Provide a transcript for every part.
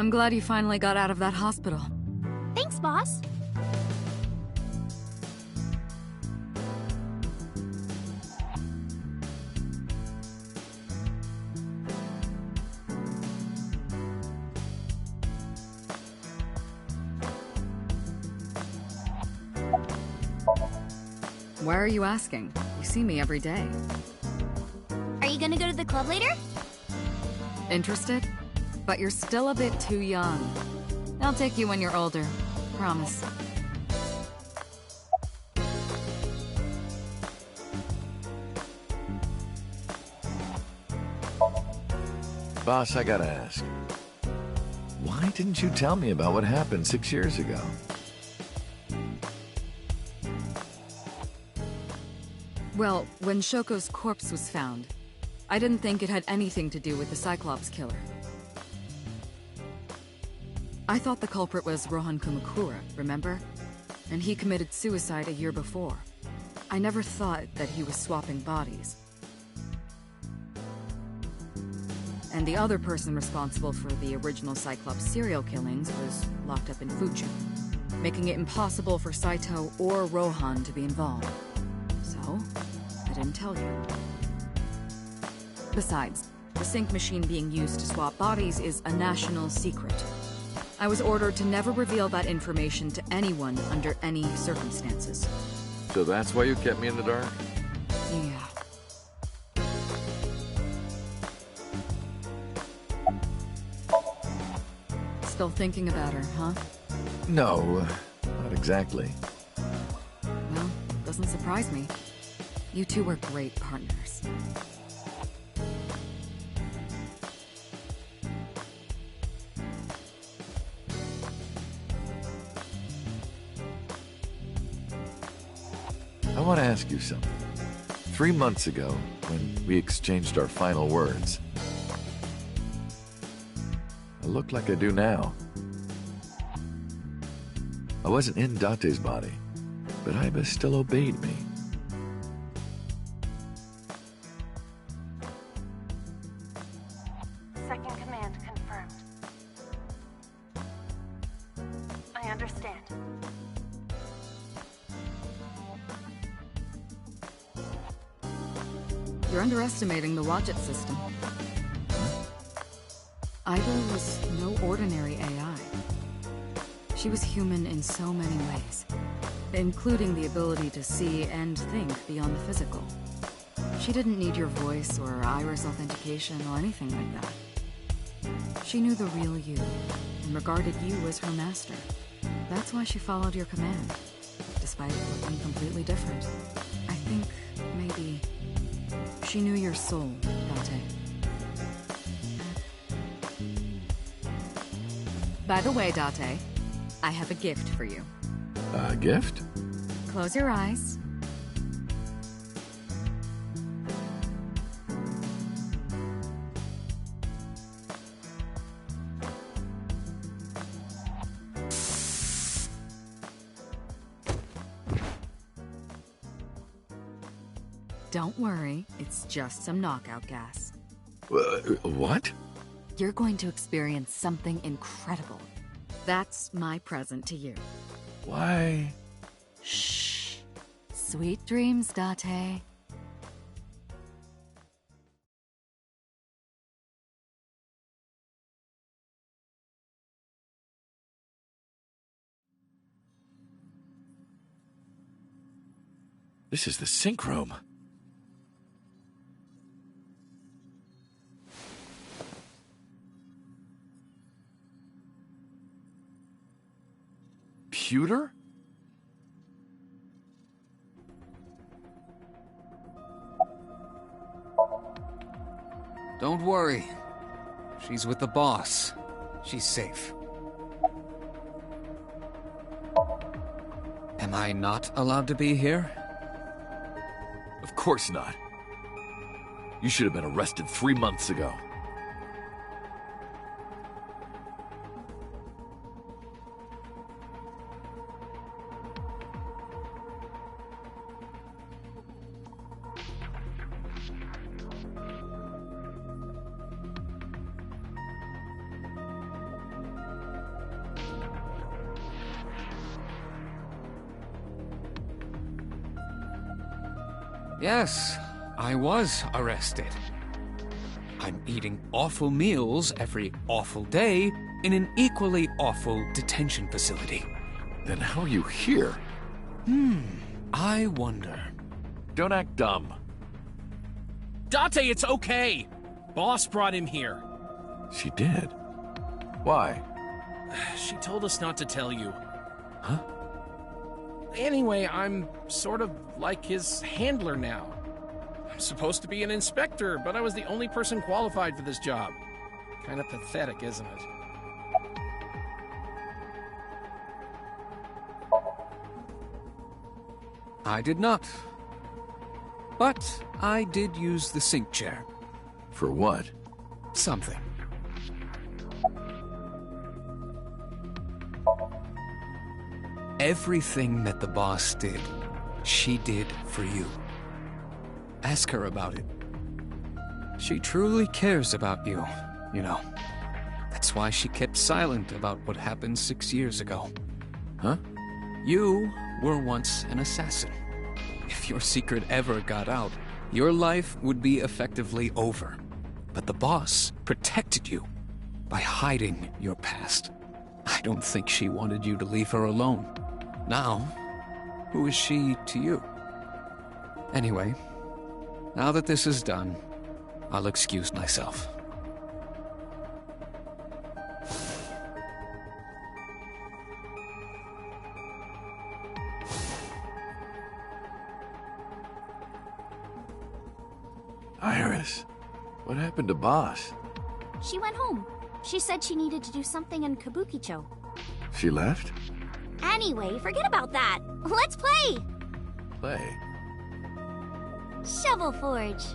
I'm glad you finally got out of that hospital. Thanks, boss. Why are you asking? You see me every day. Are you gonna go to the club later? Interested? But you're still a bit too young. I'll take you when you're older. Promise. Boss, I gotta ask. Why didn't you tell me about what happened 6 years ago? Well, when Shoko's corpse was found, I didn't think it had anything to do with the Cyclops killer. I thought the culprit was Rohan Kumakura, remember? And he committed suicide a year before. I never thought that he was swapping bodies. And the other person responsible for the original Cyclops serial killings was locked up in Fuju, making it impossible for Saito or Rohan to be involved. So, I didn't tell you. Besides, the sync machine being used to swap bodies is a national secret. I was ordered to never reveal that information to anyone under any circumstances. So that's why you kept me in the dark? Yeah. Still thinking about her, huh? No, not exactly. Well, doesn't surprise me. You two were great partners. I want to ask you something. 3 months ago, when we exchanged our final words, I look like I do now. I wasn't in Date's body, but Iba still obeyed me. Second command confirmed. I understand. You're underestimating the Watch It system. Iba was no ordinary AI. She was human in so many ways, including the ability to see and think beyond the physical. She didn't need your voice or iris authentication or anything like that. She knew the real you and regarded you as her master. That's why she followed your command, despite looking completely different. I think maybe she knew your soul, Date. By the way, Date, I have a gift for you. A gift? Close your eyes. Don't worry, it's just some knockout gas. What? You're going to experience something incredible. That's my present to you. Why? Shh. Sweet dreams, Date. This is the sync room. Computer? Don't worry. She's with the boss. She's safe. Am I not allowed to be here? Of course not. You should have been arrested 3 months ago. Yes, I was arrested. I'm eating awful meals every awful day in an equally awful detention facility. Then how are you here? I wonder. Don't act dumb. Date, it's okay. Boss brought him here. She did. Why? She told us not to tell you. Huh? Anyway, I'm sort of like his handler now. I'm supposed to be an inspector, but I was the only person qualified for this job. Kind of pathetic, isn't it? I did not. But I did use the sink chair. For what? Something. Everything that the boss did, she did for you. Ask her about it. She truly cares about you, you know. That's why she kept silent about what happened 6 years ago. Huh? You were once an assassin. If your secret ever got out, your life would be effectively over. But the boss protected you by hiding your past. I don't think she wanted you to leave her alone. Now, who is she to you? Anyway, now that this is done, I'll excuse myself. Iris, what happened to Boss? She went home. She said she needed to do something in Kabukicho. She left? Anyway, forget about that. Let's play! Play. Shovel Forge.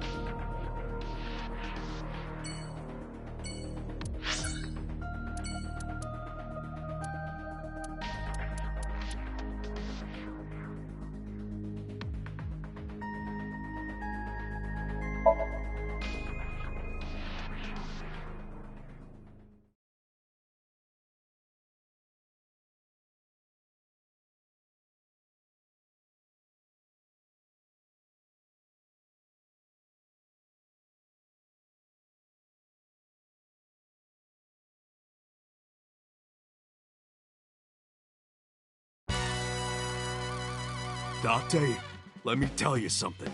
Date, let me tell you something.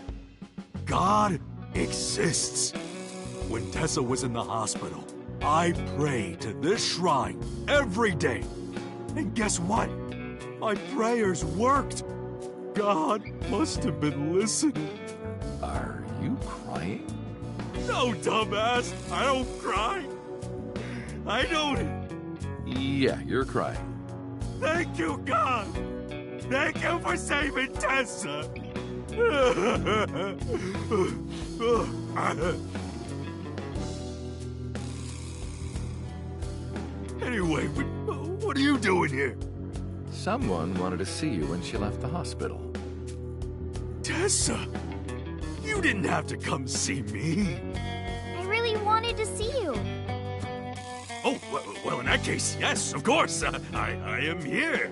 God exists. When Tessa was in the hospital, I prayed to this shrine every day. And guess what? My prayers worked. God must have been listening. Are you crying? No, dumbass, I don't cry. I don't. Yeah, you're crying. Thank you, God. Thank you for saving Tessa! Anyway, what are you doing here? Someone wanted to see you when she left the hospital. Tessa! You didn't have to come see me. I really wanted to see you. Oh, well, in that case, yes, of course. I am here.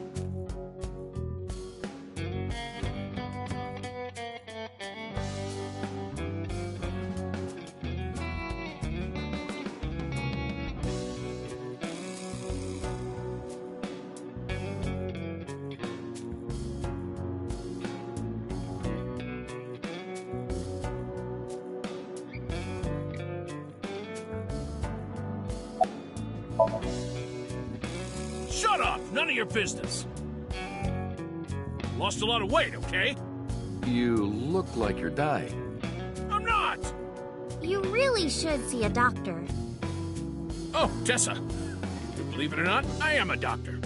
Shut up! None of your business. Lost a lot of weight, okay? You look like you're dying. I'm not! You really should see a doctor. Oh, Tessa. Believe it or not, I am a doctor.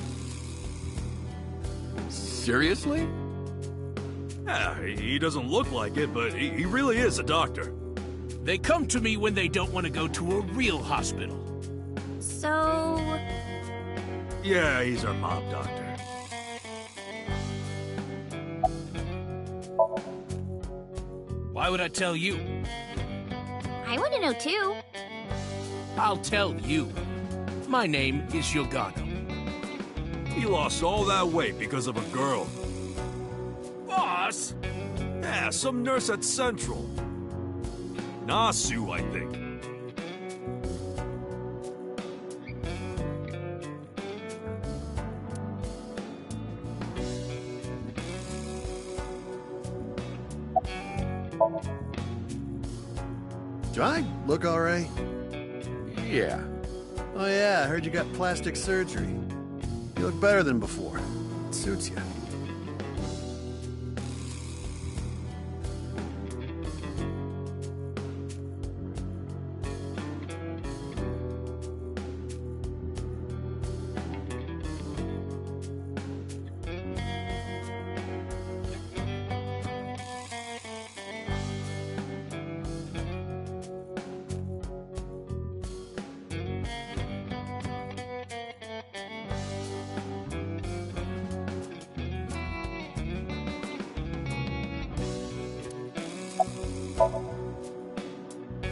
Seriously? Yeah, he doesn't look like it, but he really is a doctor. They come to me when they don't want to go to a real hospital. So... Yeah, he's our mob doctor. Why would I tell you? I want to know too. I'll tell you. My name is Yogano. He lost all that weight because of a girl. Boss! Yeah, some nurse at Central. Nasu, I think. Do I look all right? Yeah. Oh yeah, I heard you got plastic surgery. You look better than before. It suits you.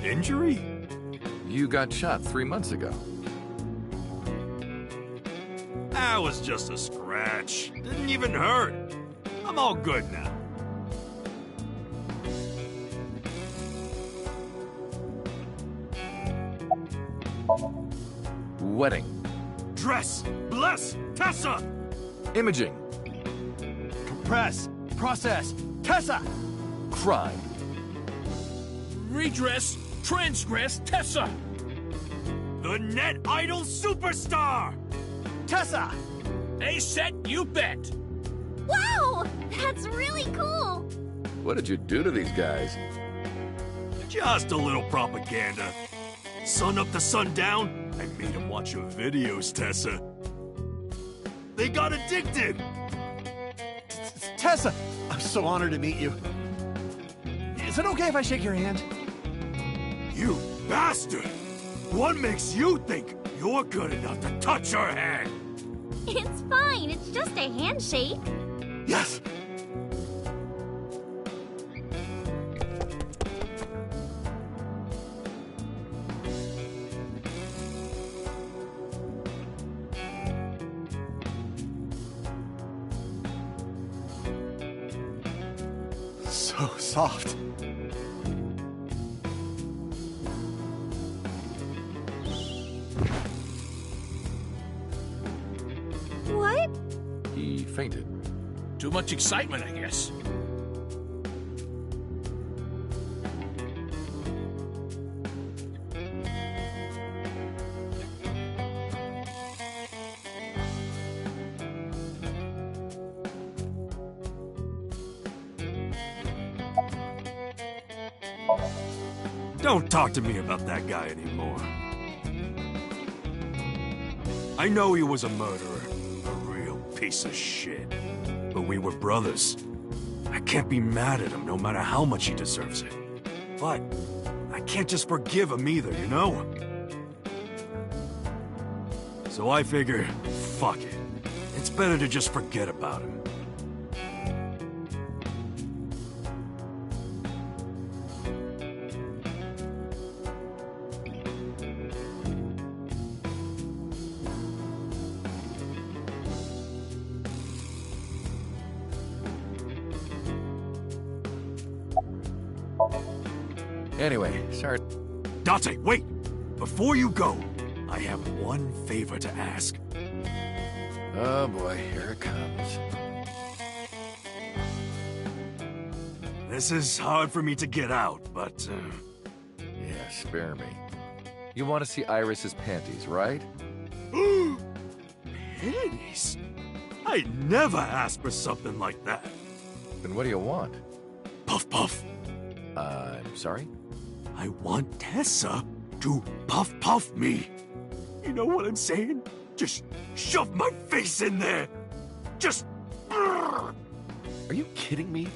Injury? You got shot 3 months ago. That was just a scratch. Didn't even hurt. I'm all good now. Wedding. Dress! Bless! Tessa! Imaging. Compress! Process! Tessa! Crime. Redress, transgress, Tessa! The net idol superstar! Tessa! A set, you bet! Wow! That's really cool! What did you do to these guys? Just a little propaganda. Sun up to sundown, I made them watch your videos, Tessa. They got addicted! Tessa! I'm so honored to meet you. Is it okay if I shake your hand? You bastard! What makes you think you're good enough to touch her hand? It's fine, it's just a handshake. Yes! So soft. What? He fainted. Too much excitement, I guess. Don't talk to me about that guy anymore. I know he was a murderer, a real piece of shit. But we were brothers. I can't be mad at him no matter how much he deserves it. But I can't just forgive him either, you know? So I figure, fuck it. It's better to just forget about him. Anyway, sorry. Date, wait! Before you go, I have one favor to ask. Oh boy, here it comes. This is hard for me to get out, but... Yeah, spare me. You want to see Iris's panties, right? Panties? I never asked for something like that. Then what do you want? Puff puff. I'm sorry? I want Tessa to puff puff me. You know what I'm saying? Just shove my face in there. Just... Are you kidding me?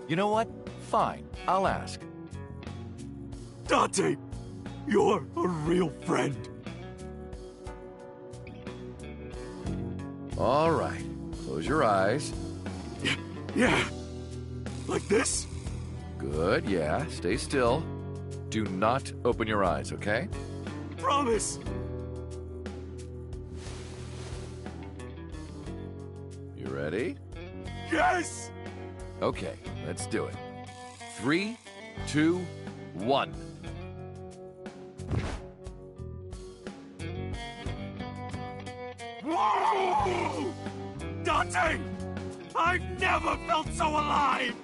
You know what? Fine, I'll ask. Date, you're a real friend. All right, close your eyes. Yeah. Like this? Good, yeah, stay still. Do not open your eyes, okay? Promise. You ready? Yes! Okay, let's do it. 3, 2, 1. Whoa! Dante! I've never felt so alive!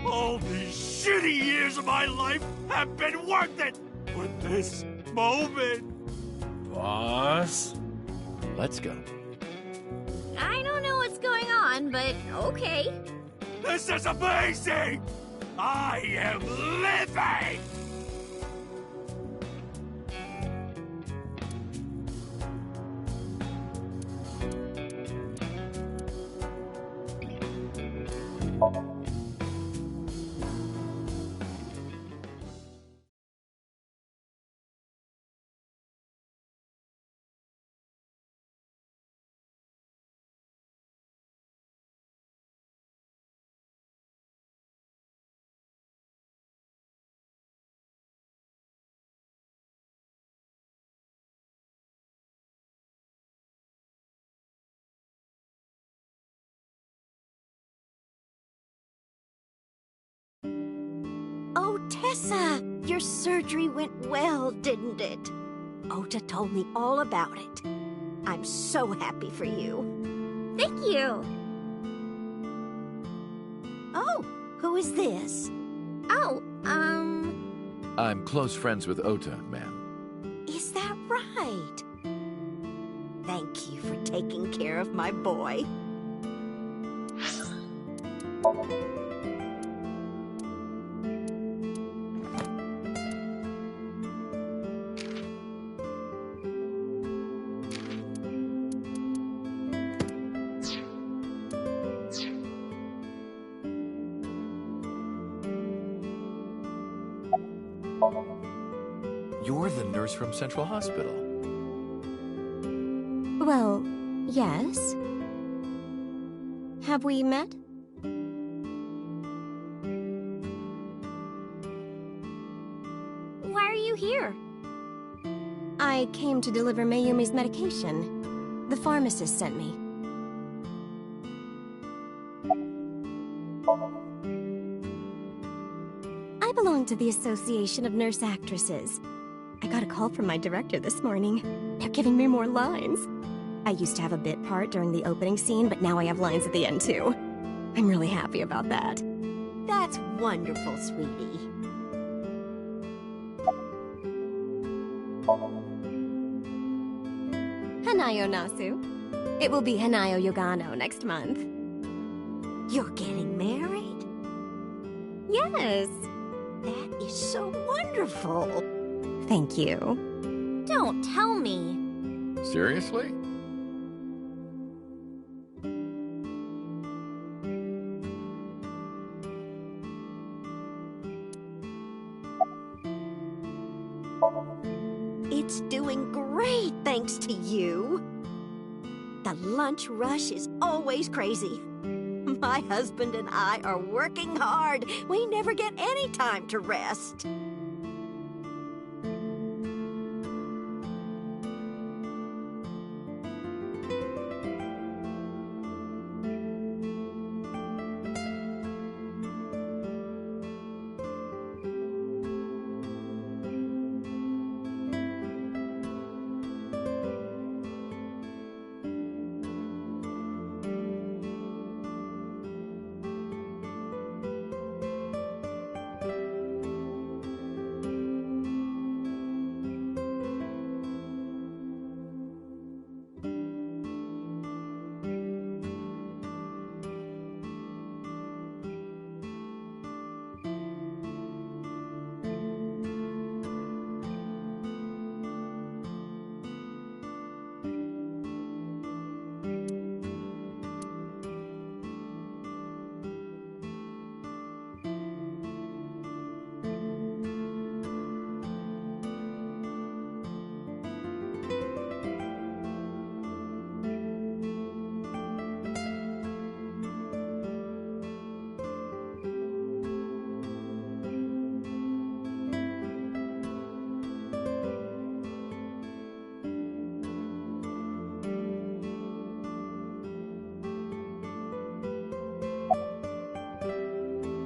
All these shitty years of my life have been worth it for this moment! Boss? Let's go. I don't know what's going on, but okay. This is amazing! I am living! Oh, Tessa! Your surgery went well, didn't it? Ota told me all about it. I'm so happy for you. Thank you. Oh, who is this? Oh, I'm close friends with Ota, ma'am. Is that right? Thank you for taking care of my boy. You're the nurse from Central Hospital. Well, yes. Have we met? why are you here? I came to deliver Mayumi's medication. The pharmacist sent me. I belong to the Association of Nurse Actresses. I got a call from my director this morning. They're giving me more lines. I used to have a bit part during the opening scene, but now I have lines at the end too. I'm really happy about that. That's wonderful, sweetie. Hanayo Nasu. It will be Hanayo Yogano next month. You're getting married? Yes. That is so wonderful. Thank you. Don't tell me. Seriously? It's doing great thanks to you. The lunch rush is always crazy. My husband and I are working hard. We never get any time to rest.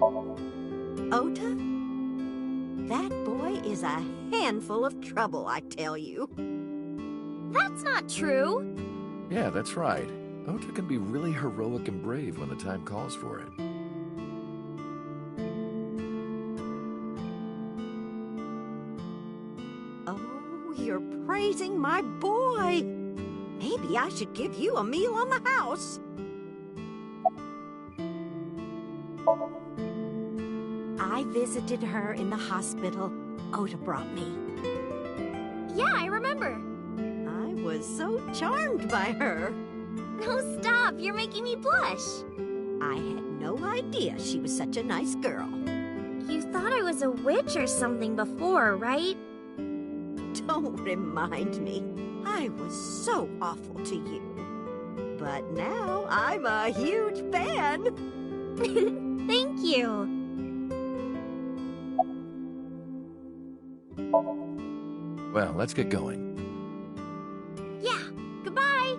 Ota? That boy is a handful of trouble, I tell you. That's not true. Yeah, that's right. Ota can be really heroic and brave when the time calls for it. Oh, you're praising my boy. Maybe I should give you a meal on the house. I visited her in the hospital Ota brought me. Yeah, I remember. I was so charmed by her. No, stop. You're making me blush. I had no idea she was such a nice girl. You thought I was a witch or something before, right? Don't remind me. I was so awful to you. But now I'm a huge fan. Thank you. Well, let's get going. Yeah, goodbye.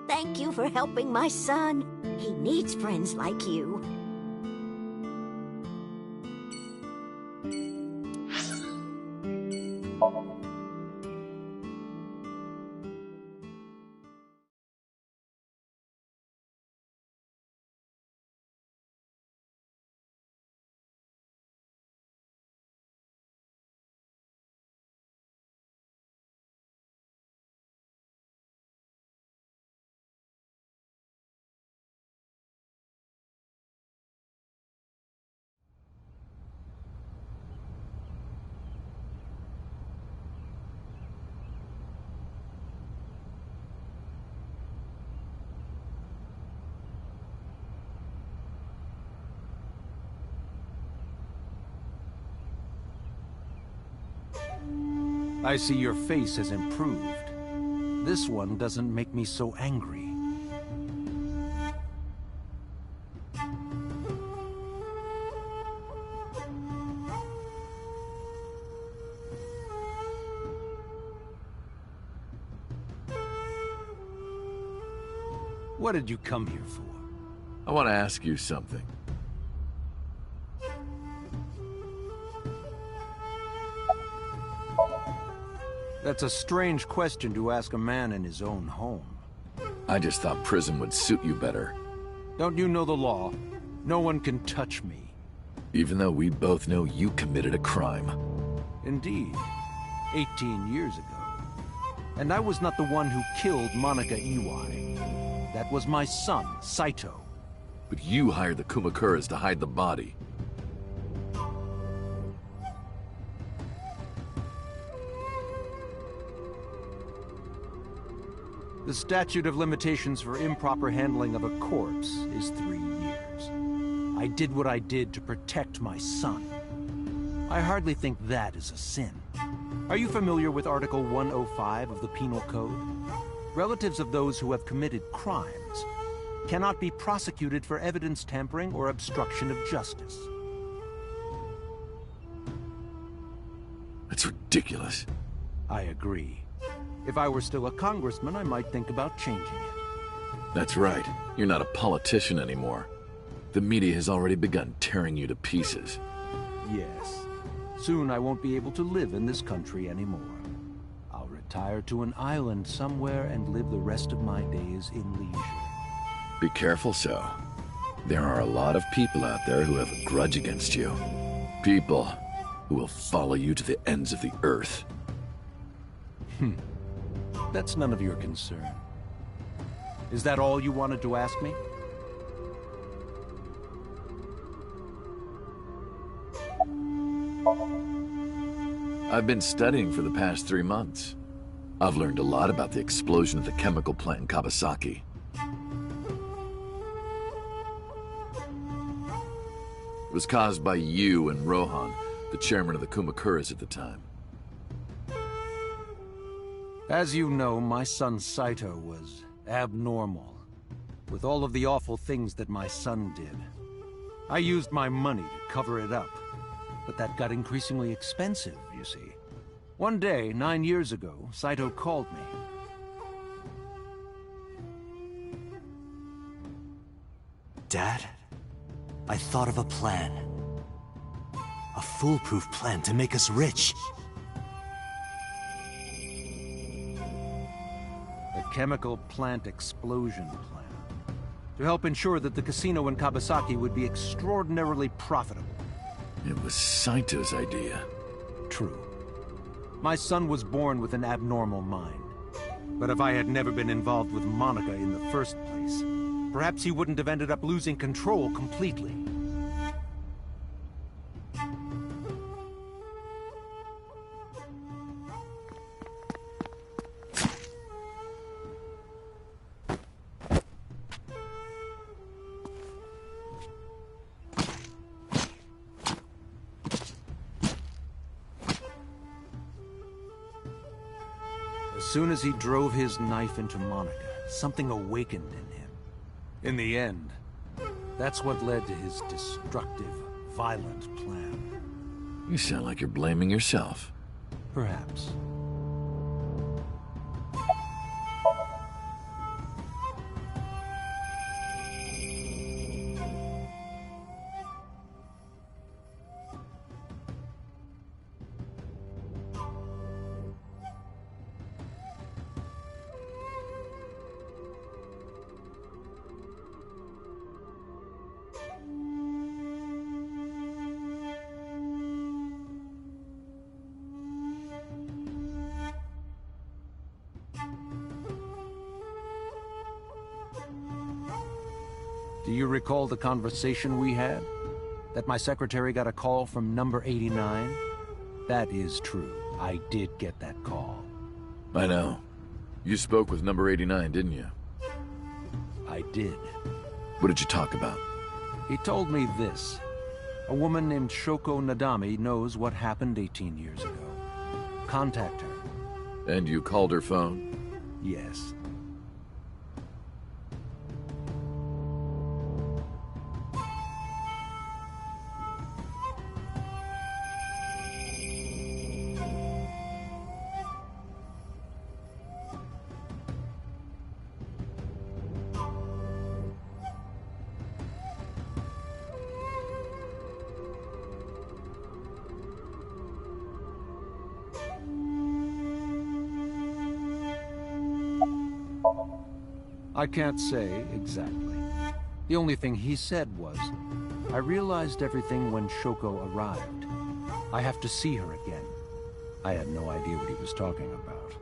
Thank you for helping my son. He needs friends like you. I see your face has improved. This one doesn't make me so angry. What did you come here for? I want to ask you something. That's a strange question to ask a man in his own home. I just thought prison would suit you better. Don't you know the law? No one can touch me. Even though we both know you committed a crime. Indeed. 18 years ago. And I was not the one who killed Monica Iwai. That was my son, Saito. But you hired the Kumakuras to hide the body. The statute of limitations for improper handling of a corpse is 3 years. I did what I did to protect my son. I hardly think that is a sin. Are you familiar with Article 105 of the Penal Code? Relatives of those who have committed crimes cannot be prosecuted for evidence tampering or obstruction of justice. That's ridiculous. I agree. If I were still a congressman, I might think about changing it. That's right. You're not a politician anymore. The media has already begun tearing you to pieces. Yes. Soon I won't be able to live in this country anymore. I'll retire to an island somewhere and live the rest of my days in leisure. Be careful, so. There are a lot of people out there who have a grudge against you. People who will follow you to the ends of the earth. That's none of your concern. Is that all you wanted to ask me? I've been studying for the past 3 months. I've learned a lot about the explosion of the chemical plant in Kawasaki. It was caused by you and Rohan, the chairman of the Kumakuras at the time. As you know, my son Saito was abnormal, with all of the awful things that my son did. I used my money to cover it up, but that got increasingly expensive, you see. One day, 9 years ago, Saito called me. Dad? I thought of a plan. A foolproof plan to make us rich. A chemical plant explosion plan. To help ensure that the casino in Kabasaki would be extraordinarily profitable. It was Saito's idea. True. My son was born with an abnormal mind. But if I had never been involved with Monica in the first place, perhaps he wouldn't have ended up losing control completely. As soon as he drove his knife into Monica, something awakened in him. In the end, that's what led to his destructive, violent plan. You sound like you're blaming yourself. Perhaps. Do you recall the conversation we had? That my secretary got a call from number 89? That is true. I did get that call. I know. You spoke with number 89, didn't you? I did. What did you talk about? He told me this. A woman named Shoko Nadami knows what happened 18 years ago. Contact her. And you called her phone? Yes. I can't say exactly. The only thing he said was, I realized everything when Shoko arrived. I have to see her again. I had no idea what he was talking about.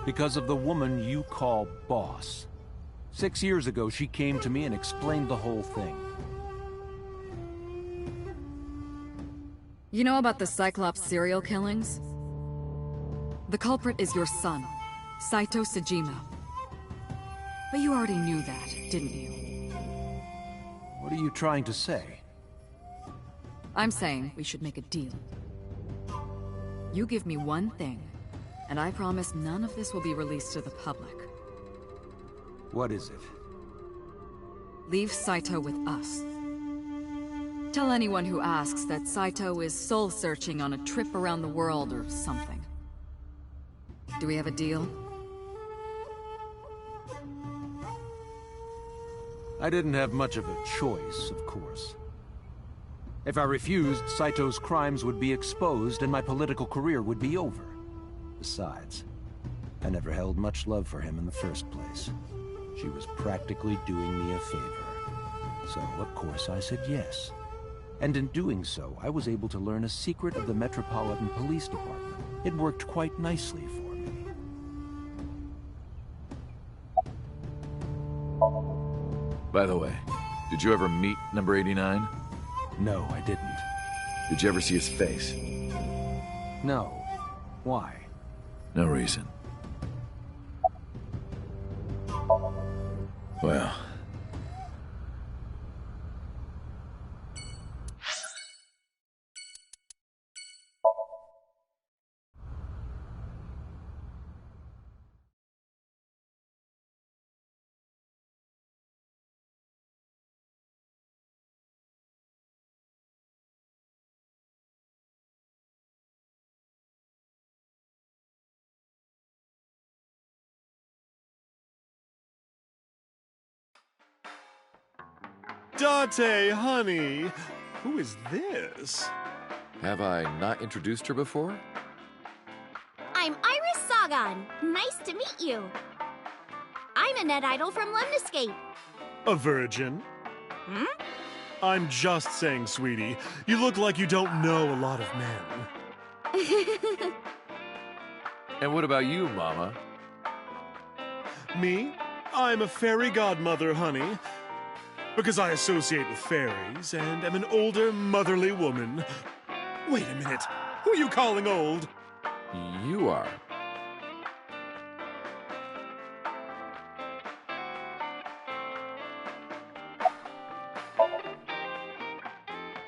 Because of the woman you call boss. 6 years ago, she came to me and explained the whole thing. You know about the Cyclops serial killings? The culprit is your son, Saito Sejima. But you already knew that, didn't you? What are you trying to say? I'm saying we should make a deal. You give me one thing, and I promise none of this will be released to the public. What is it? Leave Saito with us. Tell anyone who asks that Saito is soul-searching on a trip around the world or something. Do we have a deal? I didn't have much of a choice, of course. If I refused, Saito's crimes would be exposed and my political career would be over. Besides, I never held much love for him in the first place. She was practically doing me a favor. So, of course, I said yes. And in doing so, I was able to learn a secret of the Metropolitan Police Department. It worked quite nicely for me. By the way, did you ever meet number 89? No, I didn't. Did you ever see his face? No. Why? No reason. Well... Date, honey! Who is this? Have I not introduced her before? I'm Iris Sagan. Nice to meet you. I'm a net idol from Lemniscape. A virgin? Hmm? I'm just saying, sweetie. You look like you don't know a lot of men. And what about you, Mama? Me? I'm a fairy godmother, honey. Because I associate with fairies and am an older, motherly woman. Wait a minute. Who are you calling old? You are.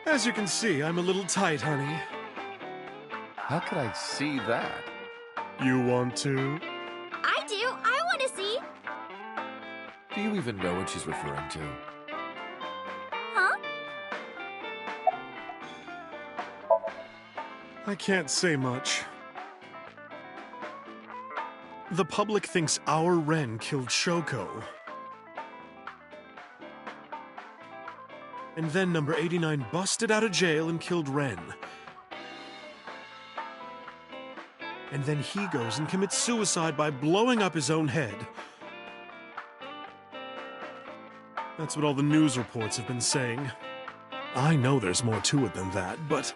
As you can see, I'm a little tight, honey. How could I see that? You want to? I do. I want to see. Do you even know what she's referring to? Huh? I can't say much. The public thinks our Ren killed Shoko. And then number 89 busted out of jail and killed Ren. And then he goes and commits suicide by blowing up his own head. That's what all the news reports have been saying. I know there's more to it than that, but...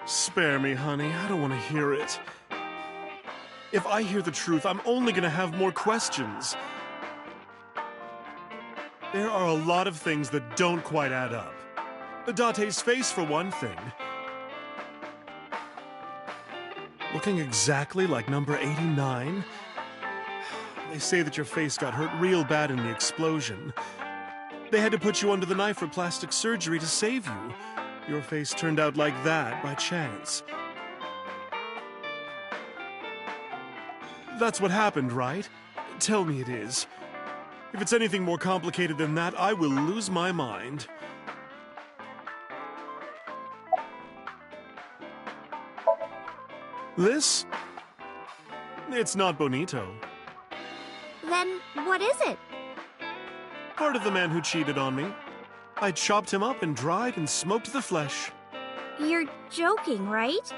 Spare me, honey. I don't want to hear it. If I hear the truth, I'm only going to have more questions. There are a lot of things that don't quite add up. Date's face, for one thing. looking exactly like number 89. They say that your face got hurt real bad in the explosion. They had to put you under the knife for plastic surgery to save you. Your face turned out like that by chance. That's what happened, right? Tell me it is. If it's anything more complicated than that, I will lose my mind. This? It's not bonito. Then what is it? Part of the man who cheated on me. I chopped him up and dried and smoked the flesh. You're joking, right?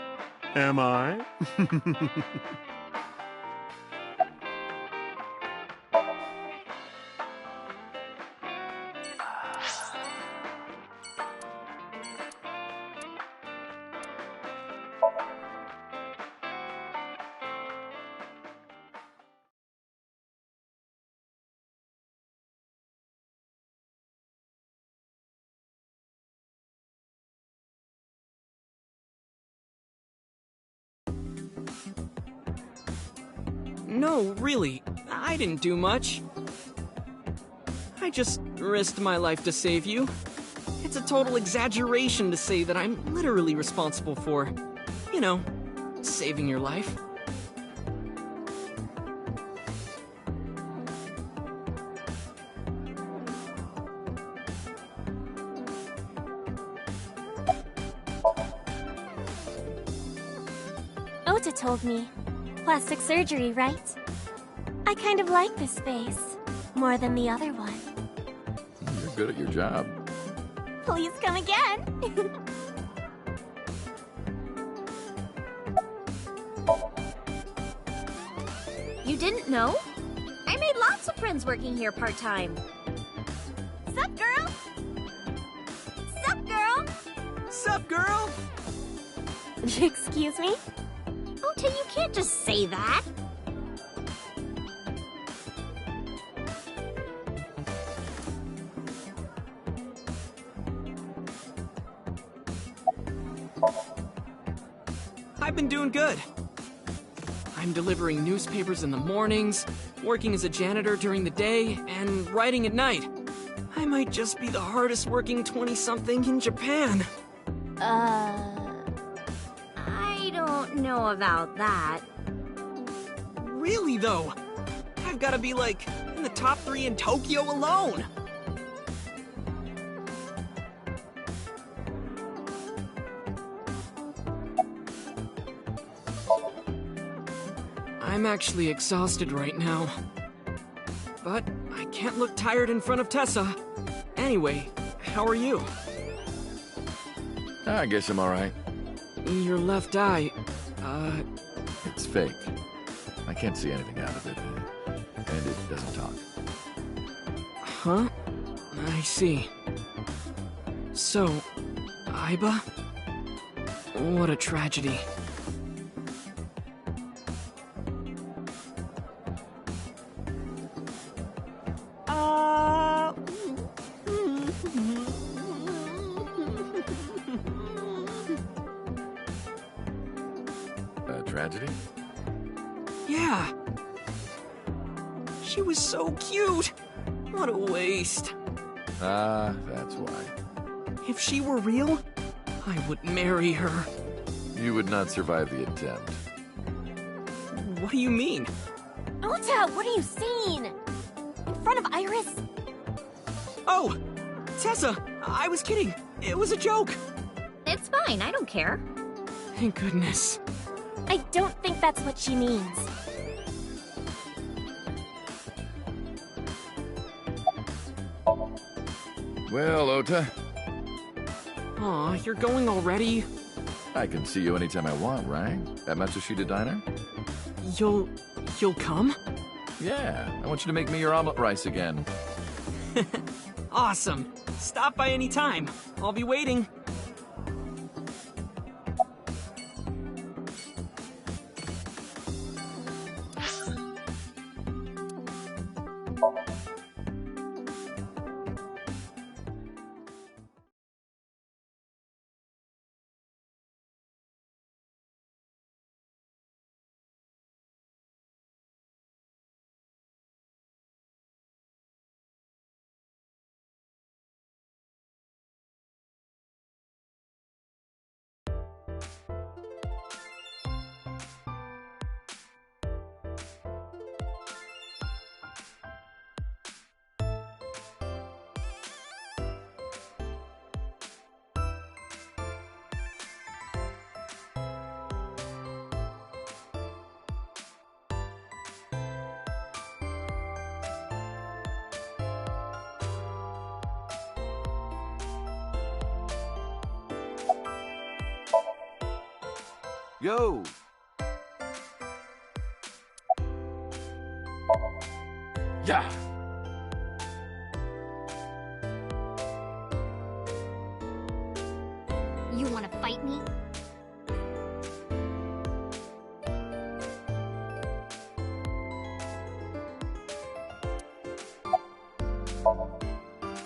Am I? No, really, I didn't do much. I just risked my life to save you. It's a total exaggeration to say that I'm literally responsible for, you know, saving your life. Ota told me. Plastic surgery, right? I kind of like this space. More than the other one. You're good at your job. Please come again. You didn't know? I made lots of friends working here part-time. Sup, girl? Sup, girl? Sup, girl? Excuse me? Ota, you can't just say that. I've been doing good. I'm delivering newspapers in the mornings, working as a janitor during the day, and writing at night. I might just be the hardest working 20-something in Japan. I don't know about that. Really, though? I've gotta be, like, in the top 3 in Tokyo alone. I'm actually exhausted right now. But I can't look tired in front of Tessa. Anyway, how are you? I guess I'm alright. Your left eye, It's fake. I can't see anything out of it. And it doesn't talk. Huh? I see. So, Aiba? What a tragedy. A tragedy? Yeah. She was so cute. What a waste. That's why. If she were real, I would marry her. You would not survive the attempt. What do you mean? Ota, what are you saying? In front of Iris? Oh! Tessa! I was kidding. It was a joke. It's fine, I don't care. Thank goodness. I don't think that's what she means. Well, Ota, Aw, you're going already? I can see you anytime I want, right? At Matsushita Diner? You'll come? Yeah, I want you to make me your omelet rice again. Awesome. Stop by any time. I'll be waiting. Yo! Yeah! You want to fight me?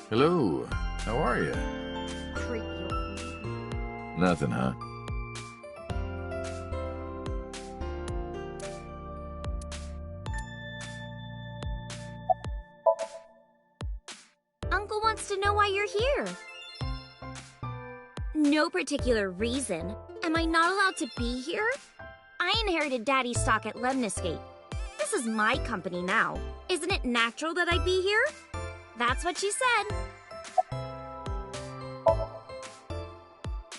Hello, how are you? Creepy. Nothing, huh? Uncle wants to know why you're here. No particular reason. Am I not allowed to be here? I inherited Daddy's stock at Lemniscate. This is my company now. Isn't it natural that I be here? That's what she said.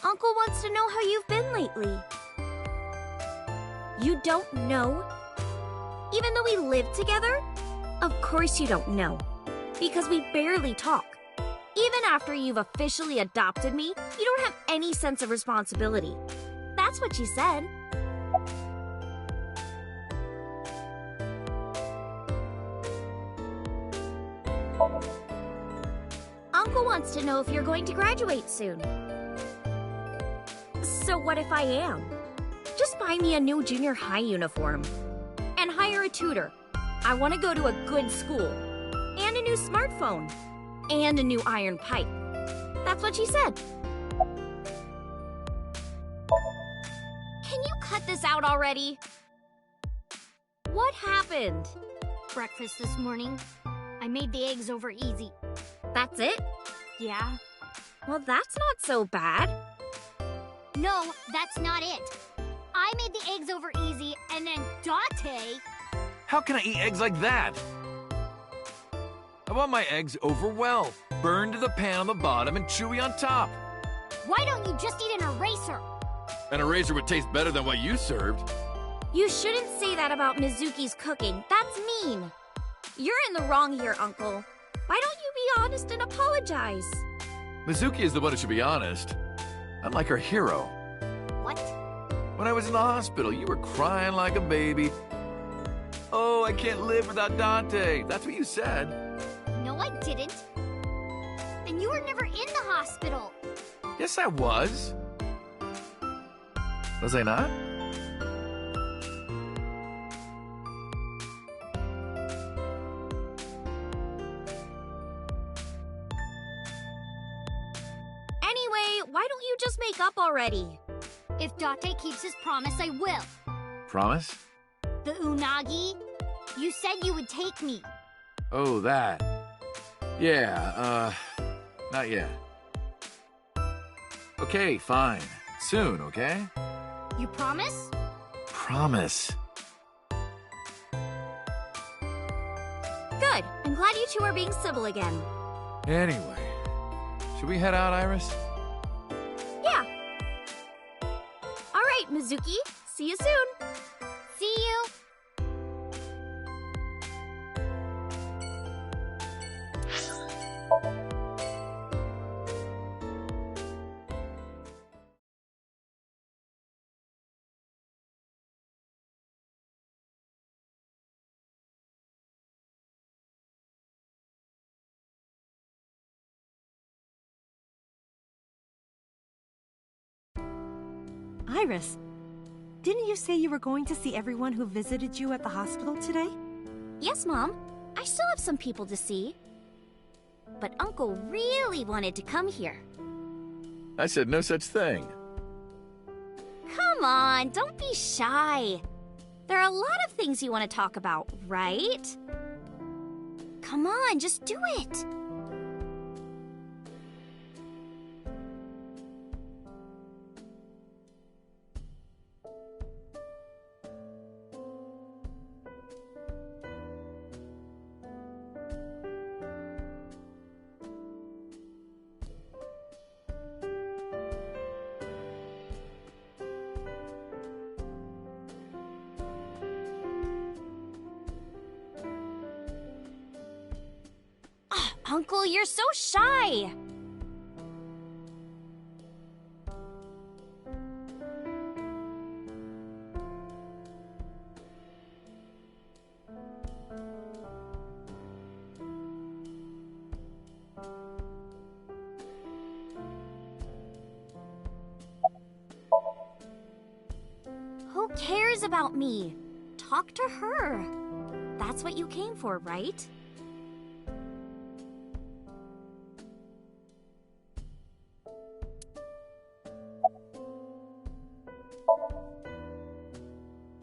Uncle wants to know how you've been lately. You don't know? Even though we live together? Of course you don't know. Because we barely talk. Even after you've officially adopted me, you don't have any sense of responsibility. That's what she said. Uncle wants to know if you're going to graduate soon. So what if I am? Just buy me a new junior high uniform. And hire a tutor. I want to go to a good school. And a new smartphone. And a new iron pipe. That's what she said. Can you cut this out already? What happened? Breakfast this morning. I made the eggs over easy. That's it? Yeah. Well, that's not so bad. No, that's not it. I made the eggs over easy, and then Date... How can I eat eggs like that? I want my eggs over well, burned to the pan on the bottom and chewy on top. Why don't you just eat an eraser? An eraser would taste better than what you served. You shouldn't say that about Mizuki's cooking. That's mean. You're in the wrong here, Uncle. Why don't you be honest and apologize? Mizuki is the one who should be honest. I'm like her hero. What? When I was in the hospital, you were crying like a baby. Oh, I can't live without Dante. That's what you said. No, I didn't. And you were never in the hospital. Yes, I was. Was I not? Anyway, why don't you just make up already? If Date keeps his promise, I will. Promise? The unagi? You said you would take me. Oh, that. Yeah, not yet. Okay, fine. Soon, okay? You promise? Promise. Good. I'm glad you two are being civil again. Anyway, should we head out, Iris? Yeah. All right, Mizuki. See you soon. See you. Iris, didn't you say you were going to see everyone who visited you at the hospital today? Yes, Mom. I still have some people to see. But Uncle really wanted to come here. I said no such thing. Come on, don't be shy. There are a lot of things you want to talk about, right? Come on, just do it. Uncle, you're so shy. cares about me? Talk to her. That's what you came for, right?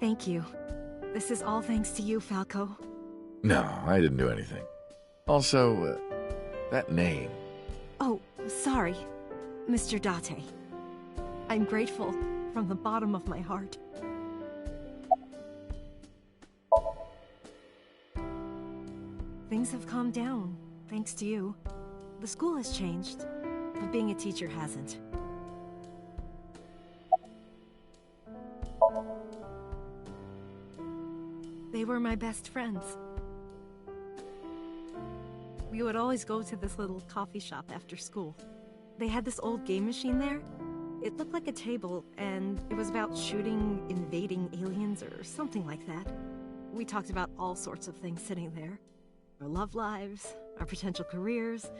Thank you. This is all thanks to you, Falco. No, I didn't do anything. Also, that name. Oh, sorry, Mr. Date. I'm grateful from the bottom of my heart. Things have calmed down, thanks to you. The school has changed, but being a teacher hasn't. They were my best friends. We would always go to this little coffee shop after school. They had this old game machine there. It looked like a table, and it was about shooting invading aliens or something like that. We talked about all sorts of things sitting there. Our love lives, our potential careers,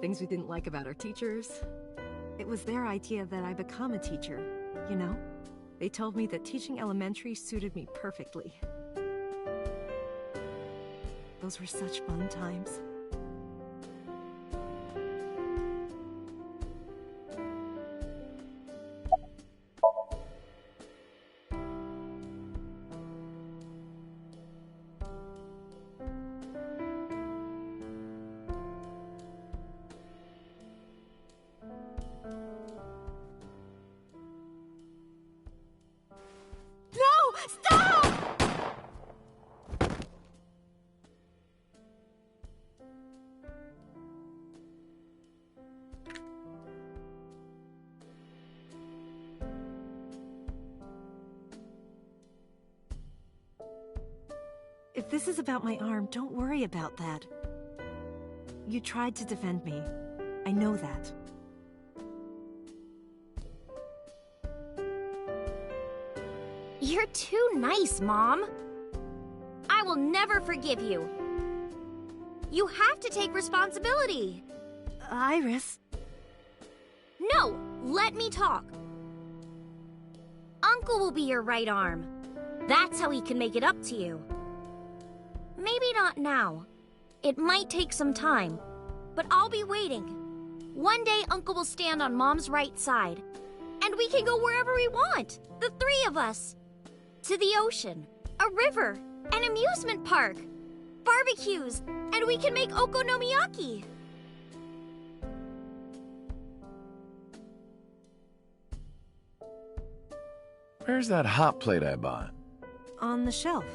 things we didn't like about our teachers. It was their idea that I become a teacher, you know? They told me that teaching elementary suited me perfectly. Those were such fun times. No! Stop! If this is about my arm, don't worry about that. You tried to defend me. I know that. You're too nice, Mom. I will never forgive you. You have to take responsibility. Iris. No, let me talk. Uncle will be your right arm. That's how he can make it up to you. Maybe not now. It might take some time, but I'll be waiting. One day Uncle will stand on Mom's right side, and we can go wherever we want, the three of us. To the ocean, a river, an amusement park, barbecues, and we can make okonomiyaki. Where's that hot plate I bought? On the shelf.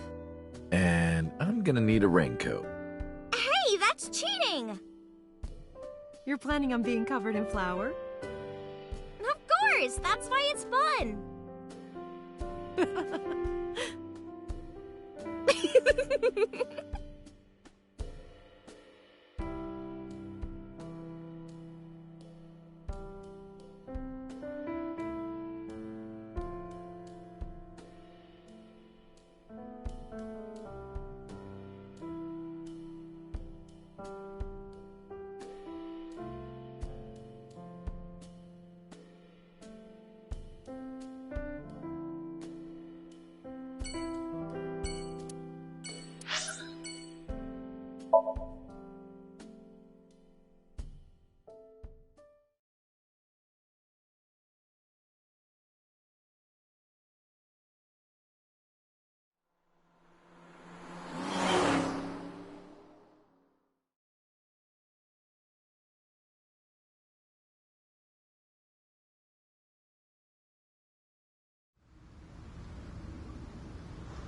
And I'm gonna need a raincoat. Hey, that's cheating! You're planning on being covered in flour? Of course, that's why it's fun.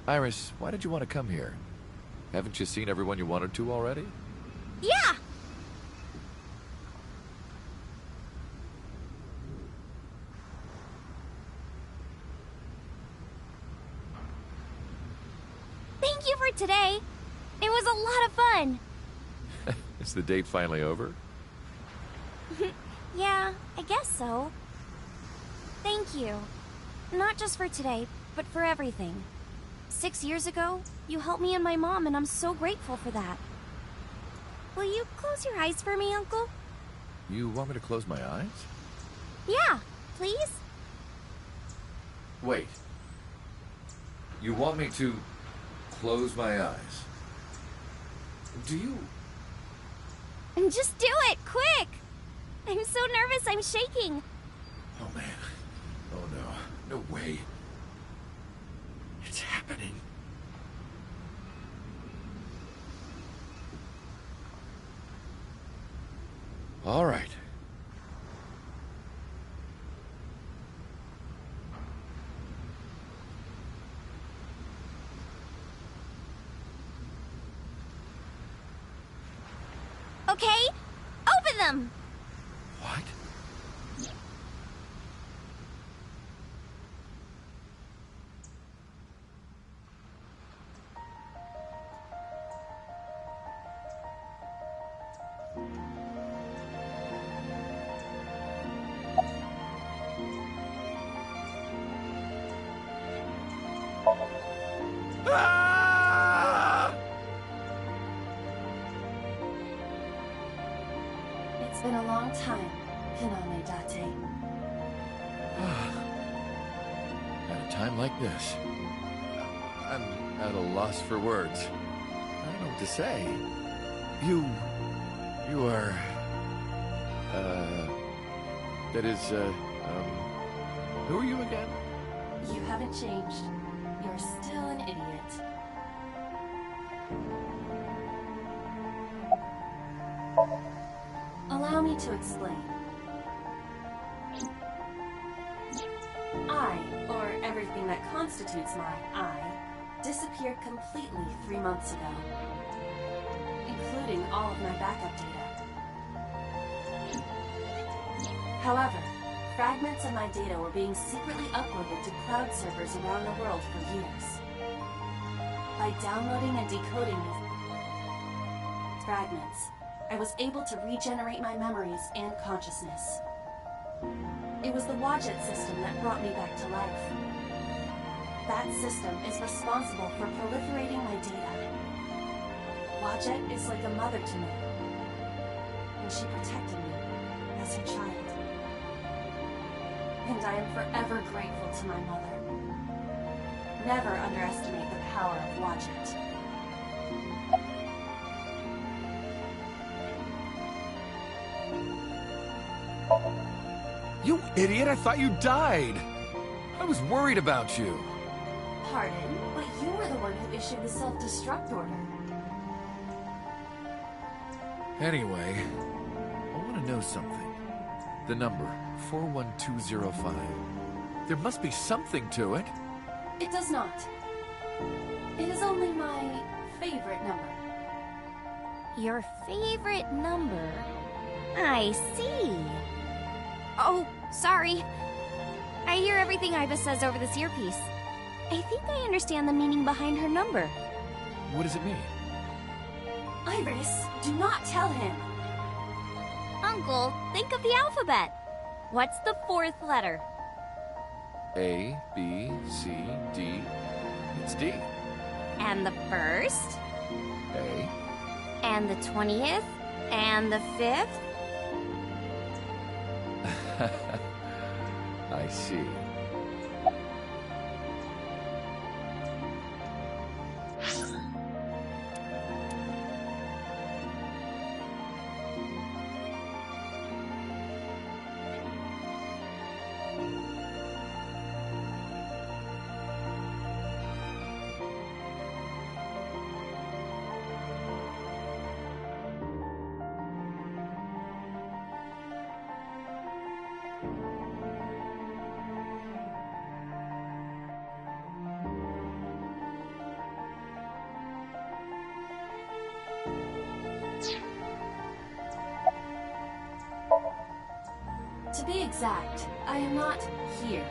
Iris, why did you want to come here? Haven't you seen everyone you wanted to already? Yeah! Thank you for today. It was a lot of fun. Is the date finally over? Yeah, I guess so. Thank you. Not just for today, but for everything. 6 years ago, you helped me and my mom, and I'm so grateful for that. Will you close your eyes for me, Uncle? You want me to close my eyes? Yeah, please? Wait. You want me to close my eyes? Do you? Just do it, quick! I'm so nervous, I'm shaking. Oh man. Oh no. No way. It's happening. All right. Okay, open them! What? It's been a long time, Hiname Date. At a time like this, I'm at a loss for words. I don't know what to say. You are, that is, who are you again? You haven't changed. You're still an idiot. Allow me to explain. I, or everything that constitutes my I, disappeared completely 3 months ago, including all of my backup data. However, fragments of my data were being secretly uploaded to cloud servers around the world for years. By downloading and decoding these fragments, I was able to regenerate my memories and consciousness. It was the Wadjet system that brought me back to life. That system is responsible for proliferating my data. Wadjet is like a mother to me, and she protected me as her child. And I am forever grateful to my mother. Never underestimate the power of Wadjet. You idiot, I thought you died! I was worried about you. Pardon, but you were the one who issued the self-destruct order. Anyway, I want to know something. The number, 41205. There must be something to it. It does not. It is only my favorite number. Your favorite number? I see. Oh, sorry. I hear everything Ibis says over this earpiece. I think I understand the meaning behind her number. What does it mean? Iris, do not tell him. Uncle, think of the alphabet. What's the fourth letter? A, B, C, D. It's D. And the first? A. And the 20th? And the 5th? I see. To be exact, I am not here.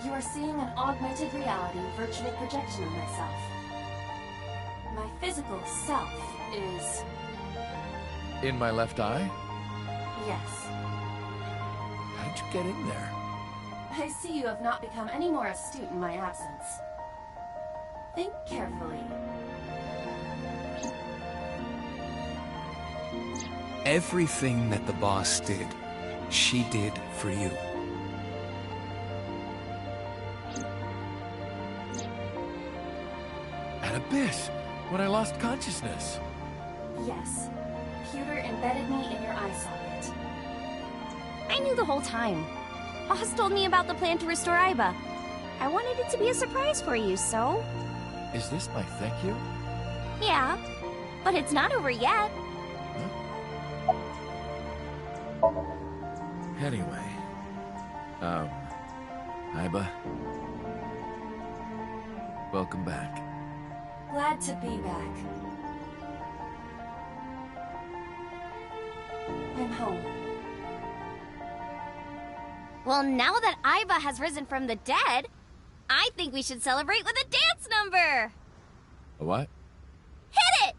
You are seeing an augmented reality virtual projection of myself. My physical self is... In my left eye? yes. How did you get in there? I see you have not become any more astute in my absence. Think carefully. Everything that the boss did, she did for you. abyss when I lost consciousness. Yes. Pewter embedded me in your eye socket. I knew the whole time. Oz told me about the plan to restore Aiba. I wanted it to be a surprise for you, so... Is this my thank you? Yeah, but it's not over yet. Anyway, Aiba, welcome back. Glad to be back. I'm home. Well, now that Aiba has risen from the dead, I think we should celebrate with a dance number! A what? Hit it!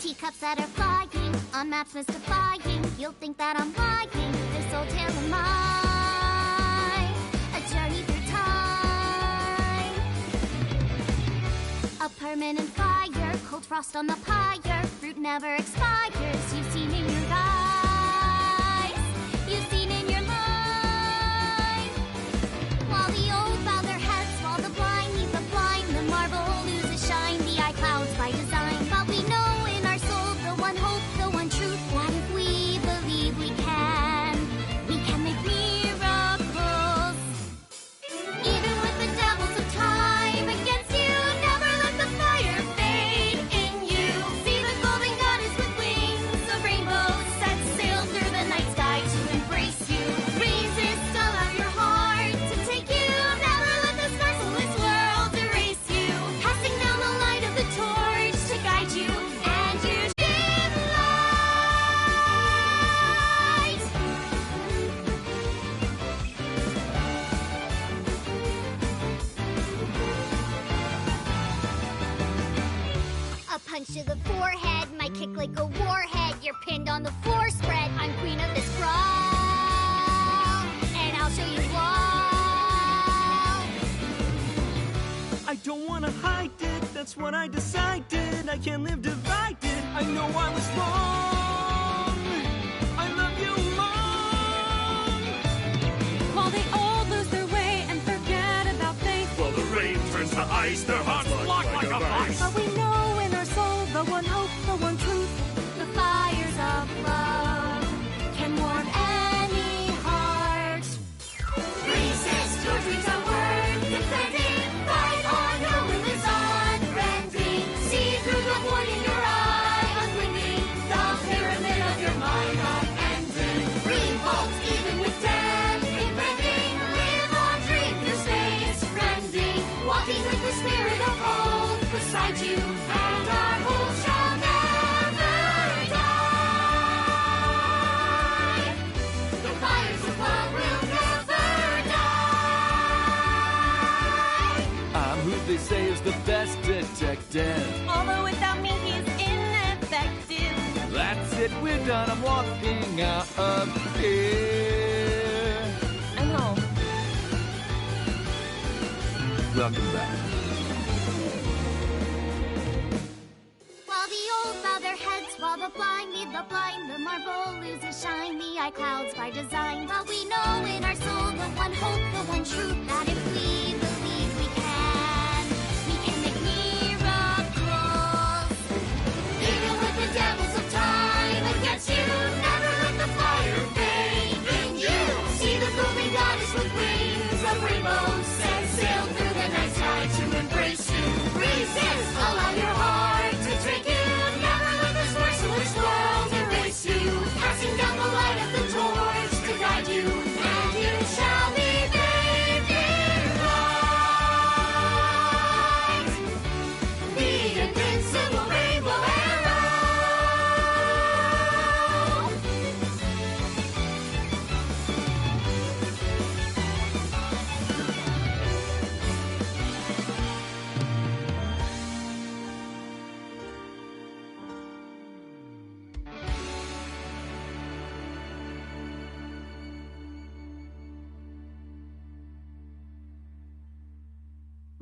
Teacups that are flying, on maps mystifying. You'll think that I'm lying. This old tale of mine, a journey through time. A permanent fire, cold frost on the pyre. Fruit never expires. You've seen in your eyes, you've seen in your life. While the old bow their heads, while the blind lead the blind, the marble loses shine. The eye clouds by design, but we know. One hope, the one truth, that if we believe we can make miracles. Even with the devils of time against you, never let the fire fade in you. See the golden goddess with wings of rainbows set sail through the night sky to embrace you. Resist, allow your heart to take you. Never let this merciless world erase you. Passing down the light of the torch to guide you, and you punch to the forehead, my kick like a warhead. You're pinned on the floor spread. I'm queen of this brawl, and I'll show you all. I don't wanna hide it, that's what I decided. I can't live divided, I know I was wrong. I love you, Mom. While they all lose their way and forget about faith. While the rain turns to ice, their hearts lock like a vice. But we know in our soul the one hope, the one truth. The fires of love can warm any heart. Resist, your dreams are worth defending. Fight on, your will is unbending. See through the void in your eye, unwinding. The pyramid of your mind unending. Revolt even with death impending. Live on, dream your space rending. Walking with the spirit of hope beside you, and our hope shall never die. The fires of love will never die. I'm who they say is the best detective. Although without me he's ineffective. That's it, we're done. I'm walking out of here. I'm home. Welcome back. While the old bow their heads, while the blind lead the blind, the marble loses shine, the eye clouds by design. But we know in our soul the one hope, the one truth, that if we believe we can make miracles. Even with the devils of time against you, never let the fire fade in you. See the golden goddess with wings of rainbows set sail through the night sky to embrace you. Resist, allow your heart to take you. Never let this merciless world erase you. Passing down the light of the torch to guide you, and you shall be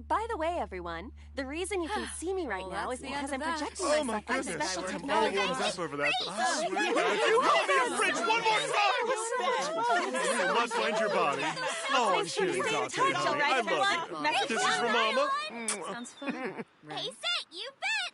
By the way, everyone, the reason you can see me right now is because I'm projecting Oh my myself on goodness. special I'm all technology. warmed up over that. I swear to God, if you call me a fridge one more time! You must find your body. Oh, I'm kidding, Dante, honey. I love you. This is for Mama. Sounds fun. Hey, Sit, you bet!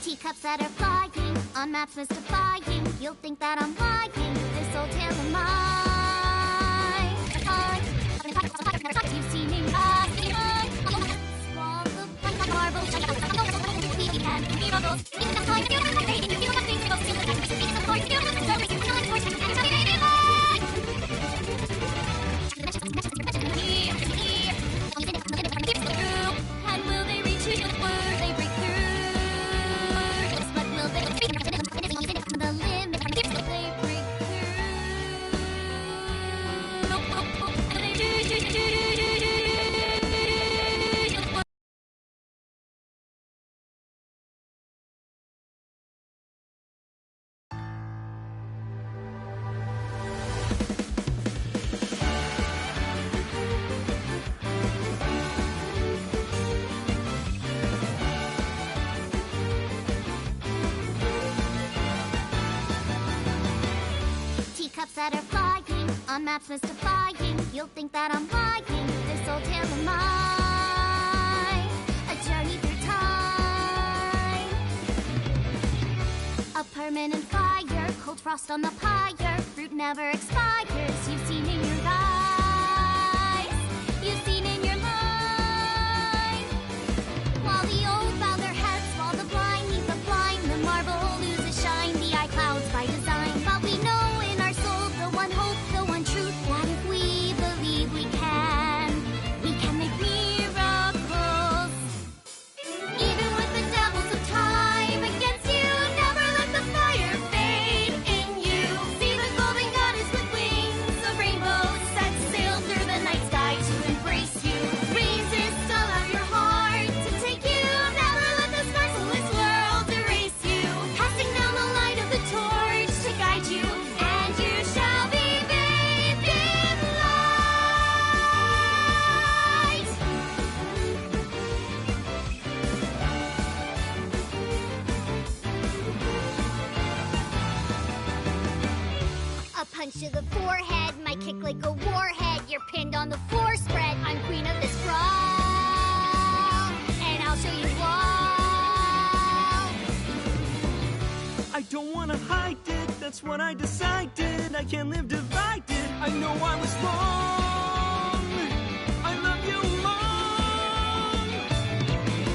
Teacups that are flying, on maps mystifying. You'll think that I'm lying, this old tale of mine. You've seen me swallow marbles, and will they reach you? Will they break through? But will they reach the limit? Will they break through? Teacups that are flying, on maps mystifying. You'll think that I'm lying, this old tale of mine. A journey through time. A permanent fire, cold frost on the pyre. Fruit never expires, you've seen in your eyes. You've seen in your life. While the old bow their heads, while the blind meet the blind, the marble loses shine, the eye clouds by design. But we know in our soul the one hope, the one truth, that if we believe we can make miracles. Even with the devils of time against you, never let the fire fade in you. See the golden goddess with wings, a rainbow punch to the forehead, my kick like a warhead. You're pinned on the floor spread. I'm queen of this brawl, and I'll show you all. I don't wanna hide it, that's what I decided. I can't live divided, I know I was wrong. I love you long.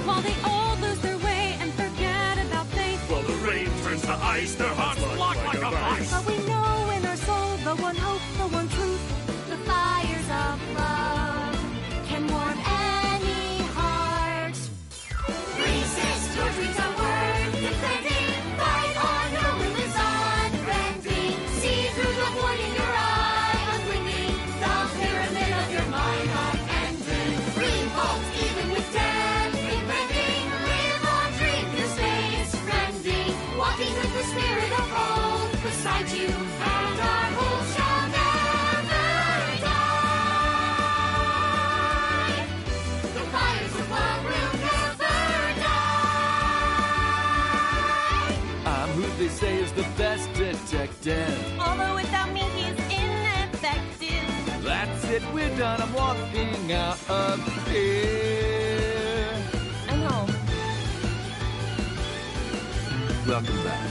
While they all lose their way and forget about faith, While the rain turns to ice, their hearts block like a vice. but we know in our soul the one hope, the one truth. The fires of love can warm any heart. Resist, your dreams are worth defending. Fight on, your will is unbending. See through the void in your eye, unblinking. The pyramid of your mind unending. Revolt even with death impending. Live on, dream your space rending. Walking with the spirit of old beside you, and our hope shall never die. The fires of love will never die. I'm who they say is the best detective. Although without me he's ineffective. That's it, we're done. I'm walking out of here. I know. Welcome back.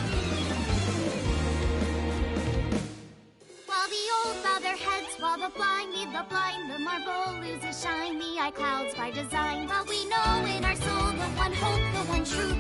While the old bow their heads, while the blind lead the blind, the marble loses shine, the eye clouds by design. But we know in our soul the one hope, the one truth,